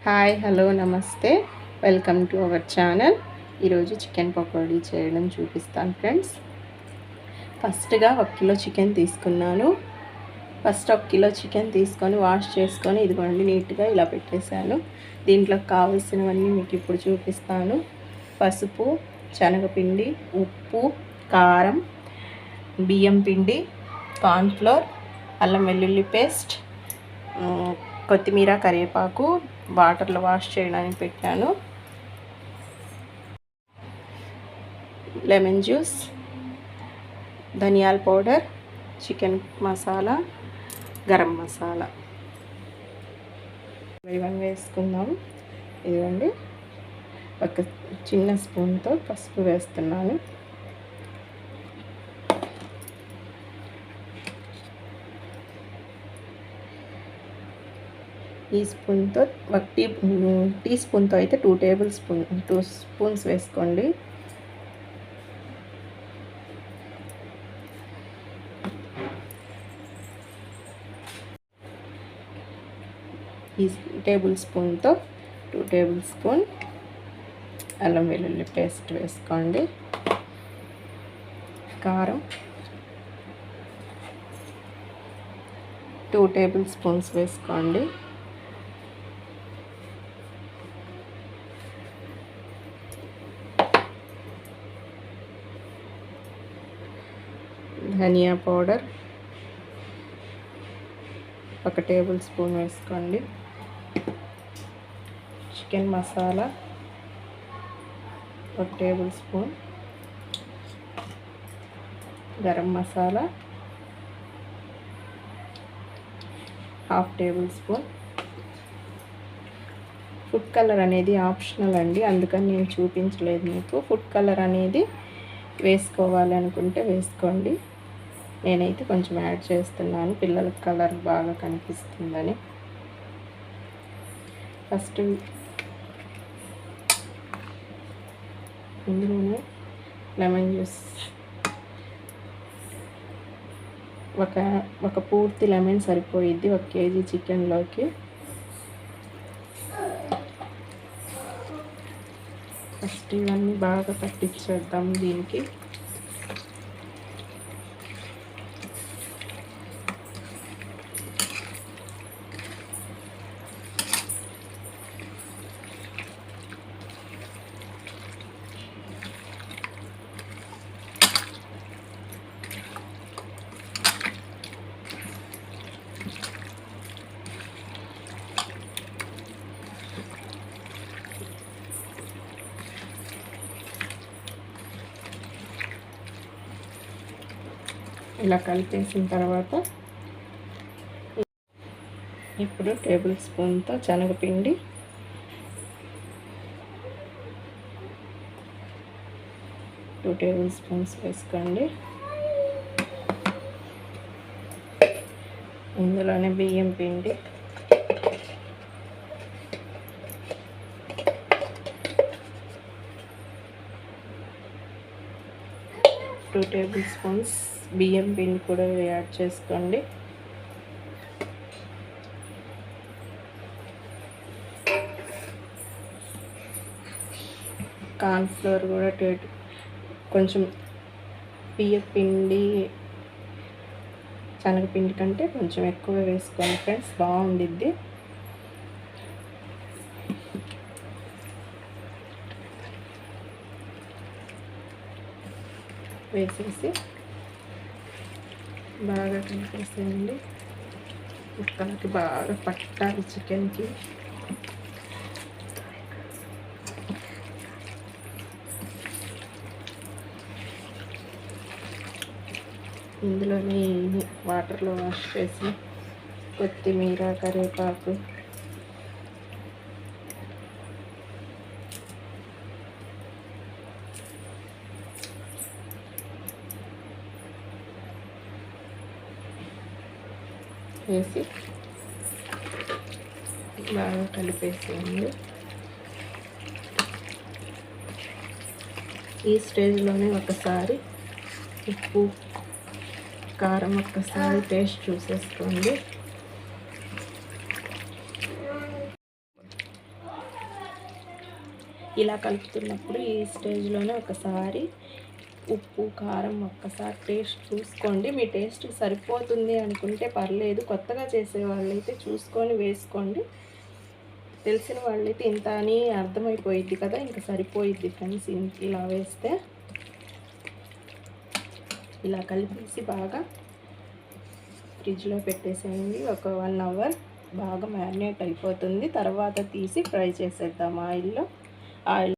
Hi hello నమస్తే welcome to our channel. ఈరోజు chicken pakodi చేయడం చూపిస్తాను ఫ్రెండ్స్. ఫస్ట్గా 1 కిలో చికెన్ తీసుకున్నాను. ఫస్ట్ 1 కిలో చికెన్ తీసుకొని వాష్ చేసుకొని ఇదిగోండి నీట్గా ఇలా పెట్టేశాను. దీంట్లోకి కావాల్సినవన్నీ మీకు ఇప్పుడు చూపిస్తాను. పసుపు, శనగపిండి, ఉప్పు, కారం, బియ్యం పిండి, కార్న్ఫ్లోర్, అల్లం వెల్లుల్లి పేస్ట్, కొత్తిమీర, కరివేపాకు వాటర్లో వాష్ చేయడానికి పెట్టాను, లెమన్ జ్యూస్, ధనియాల పౌడర్, చికెన్ మసాలా, గరం మసాలా ఇవన్నీ వేసుకుందాం. ఇదిగోండి ఒక చిన్న స్పూన్తో పసుపు వేస్తున్నాను. ఈ స్పూన్తో 1 టీ స్పూన్తో అయితే 2 స్పూన్స్ వేసుకోండి. ఈ టేబుల్ స్పూన్తో 2 టేబుల్ స్పూన్ అల్లం వెల్లుల్లి పేస్ట్ వేసుకోండి. కారం 2 టేబుల్ స్పూన్స్ వేసుకోండి. ధనియా పౌడర్ 1 టేబుల్ స్పూన్ వేసుకోండి. Chicken masala 1 table spoon, garam masala 1/2 table spoon. Food colour అనేది ఆప్షనల్ అండి, అందుకని నేను చూపించలేదు మీకు. ఫుడ్ కలర్ అనేది వేసుకోవాలి అనుకుంటే వేసుకోండి. నేనైతే కొంచెం యాడ్ చేస్తున్నాను, పిల్లలకు కలర్ బాగా కనిపిస్తుందని. ఫస్ట్ ఇందులోనే లెమన్ జ్యూస్ ఒక పూర్తి లెమన్ సరిపోయిద్ది 1 కేజీ చికెన్లోకి. ఫస్ట్ ఇవన్నీ బాగా పట్టించేద్దాం దీనికి. ఇలా కలిపేసిన తర్వాత ఇప్పుడు టేబుల్ స్పూన్తో శనగపిండి, టూ టేబుల్ స్పూన్స్ వేసుకోండి. ఇందులోనే బియ్యం పిండి 2 టేబుల్ స్పూన్స్ బియ్యం పిండి కూడా యాడ్ చేసుకోండి. కార్న్ఫ్లోర్ కూడా కొంచెం బియ్యం పిండి శనగపిండి కంటే కొంచెం ఎక్కువ వేసుకోండి ఫ్రెండ్స్, బాగుండిద్ది. వేసేసి బాగా కలిపేసేయండి. ముక్కలకి బాగా పట్టాలి చికెన్కి. ఇందులోని వాటర్లో వాష్ చేసి కొత్తిమీర, కరివేపాకు వేసి బాగా కలిపేసేయండి. ఈ స్టేజ్లోనే ఒకసారి ఉప్పు, కారం ఒక్కసారి టేస్ట్ చూసేసుకోండి. ఇలా కలుపుతున్నప్పుడు ఈ స్టేజ్లోనే ఒకసారి ఉప్పు కారం ఒక్కసారి టేస్ట్ చూసుకోండి. మీ టేస్ట్ సరిపోతుంది అనుకుంటే పర్లేదు, కొత్తగా చేసే వాళ్ళైతే చూసుకొని వేసుకోండి. తెలిసిన వాళ్ళైతే ఇంత అని అర్థమైపోయిద్ది కదా, ఇంకా సరిపోయిద్ది ఫ్రెండ్స్ ఇలా వేస్తే. ఇలా కలిపేసి బాగా ఫ్రిడ్జ్లో పెట్టేసేయండి. ఒక 1 అవర్ బాగా మ్యారినేట్ అయిపోతుంది. తర్వాత తీసి ఫ్రై చేసేద్దాం ఆయిల్